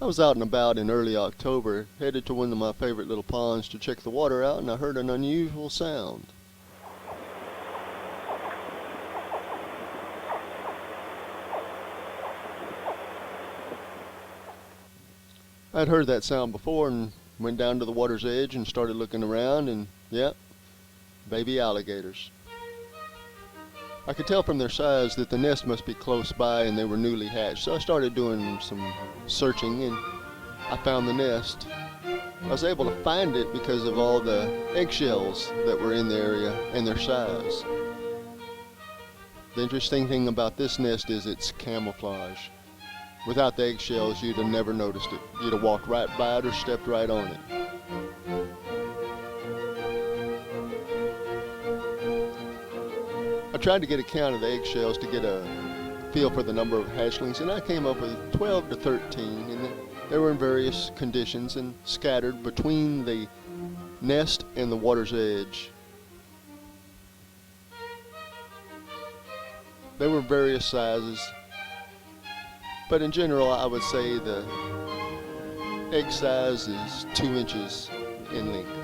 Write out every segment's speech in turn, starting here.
I was out and about in early October, headed to one of my favorite little ponds to check the water out, and I heard an unusual sound. I'd heard that sound before and went down to the water's edge and started looking around, and yep, baby alligators. I could tell from their size that the nest must be close by and they were newly hatched, so I started doing some searching and I found the nest. I was able to find it because of all the eggshells that were in the area and their size. The interesting thing about this nest is its camouflage. Without the eggshells, you'd have never noticed it. You'd have walked right by it or stepped right on it. I tried to get a count of the eggshells to get a feel for the number of hatchlings, and I came up with 12 to 13, and they were in various conditions and scattered between the nest and the water's edge. They were various sizes, but in general I would say the egg size is 2 inches in length.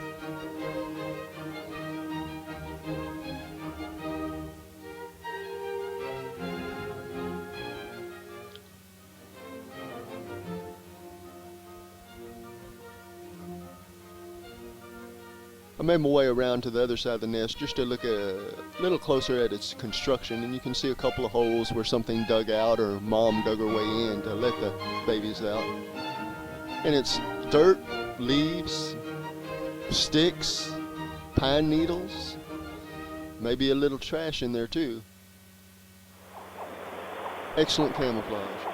I made my way around to the other side of the nest just to look a little closer at its construction, and you can see a couple of holes where something dug out or mom dug her way in to let the babies out. And it's dirt, leaves, sticks, pine needles, maybe a little trash in there too. Excellent camouflage.